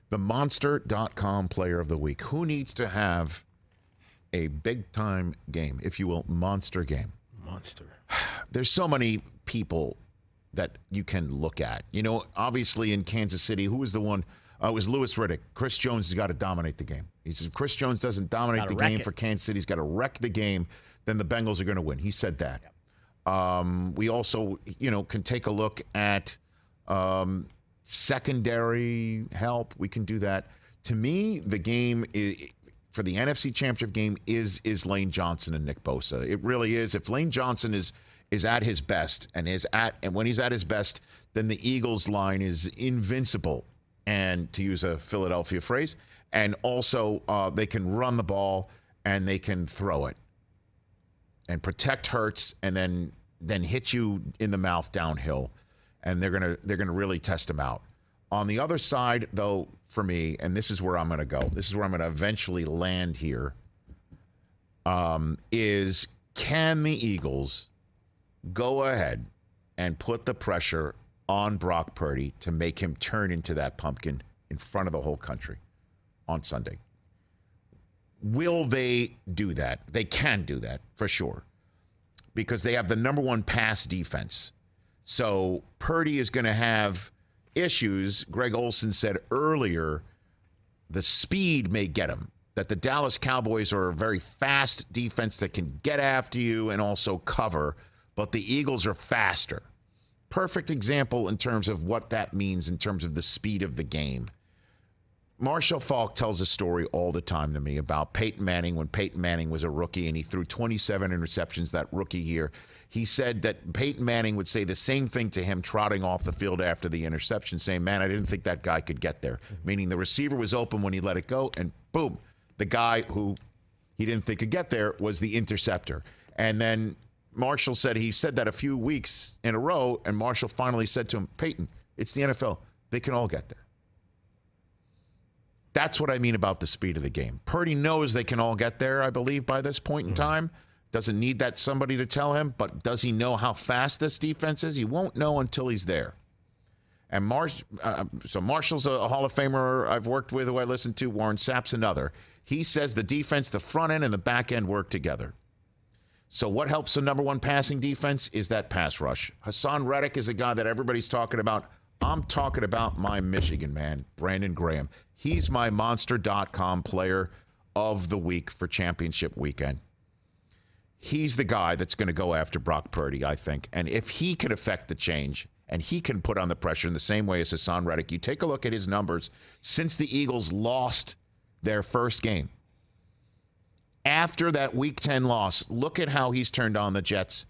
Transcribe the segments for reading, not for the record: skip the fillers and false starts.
The Monster.com player of the week. Who needs to have a big-time game, if you will, monster game? Monster. There's so many people that you can look at. You know, obviously in Kansas City, who was the one? It was Louis Riddick. Chris Jones has got to dominate the game. He says if Chris Jones doesn't dominate the game for Kansas City, he's got to wreck the game, then the Bengals are going to win. He said that. Yep. We also, can take a look at secondary help. We can do that. To me, the game for the NFC Championship game is Lane Johnson and Nick Bosa. It really is. If Lane Johnson is at his best and when he's at his best, then the Eagles line is invincible. And to use a Philadelphia phrase, and also they can run the ball and they can throw it and protect Hurts and then hit you in the mouth downhill, and they're gonna really test him out. On the other side, though, for me, and this is where I'm gonna go. This is where I'm gonna eventually land here. Is can the Eagles go ahead and put the pressure on Brock Purdy to make him turn into that pumpkin in front of the whole country on Sunday? Will they do that? They can do that for sure because they have the number one pass defense. So Purdy is going to have issues. Greg Olsen said earlier the speed may get him, that the Dallas Cowboys are a very fast defense that can get after you and also cover, but the Eagles are faster. Perfect example in terms of what that means in terms of the speed of the game. Marshall Faulk tells a story all the time to me about Peyton Manning when Peyton Manning was a rookie and he threw 27 interceptions that rookie year. He said that Peyton Manning would say the same thing to him trotting off the field after the interception, saying, man, I didn't think that guy could get there. Meaning the receiver was open when he let it go, and boom, the guy who he didn't think could get there was the interceptor. And then Marshall said he said that a few weeks in a row, and Marshall finally said to him, Peyton, it's the NFL. They can all get there. That's what I mean about the speed of the game. Purdy knows they can all get there, I believe, by this point in time. Doesn't need that somebody to tell him, but does he know how fast this defense is? He won't know until he's there. And so Marshall's a Hall of Famer I've worked with, who I listen to, Warren Sapp's another. He says the defense, the front end and the back end work together. So what helps the number one passing defense is that pass rush. Hassan Reddick is a guy that everybody's talking about. I'm talking about my Michigan man, Brandon Graham. He's my Monster.com player of the week for championship weekend. He's the guy that's going to go after Brock Purdy, I think. And if he can affect the change and he can put on the pressure in the same way as Hassan Reddick, you take a look at his numbers since the Eagles lost their first game. After that Week 10 loss, look at how he's turned on the Jets.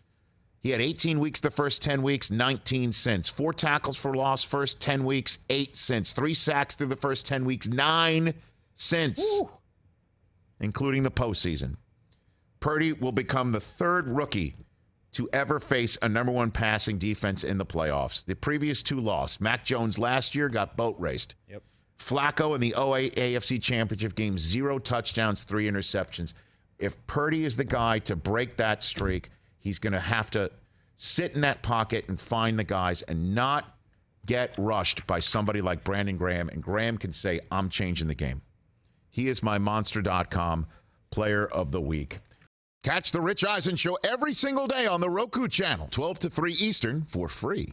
He had 18 weeks the first 10 weeks, 19 since. 4 tackles for loss first 10 weeks, 8 since. 3 sacks through the first 10 weeks, 9 since, including the postseason. Purdy will become the third rookie to ever face a number one passing defense in the playoffs. The previous 2 lost. Mac Jones last year got boat raced. Yep. Flacco in the 08 AFC Championship game, 0 touchdowns, 3 interceptions. If Purdy is the guy to break that streak, he's going to have to sit in that pocket and find the guys and not get rushed by somebody like Brandon Graham. And Graham can say, I'm changing the game. He is my Monster.com player of the week. Catch the Rich Eisen Show every single day on the Roku channel, 12 to 3 Eastern, for free.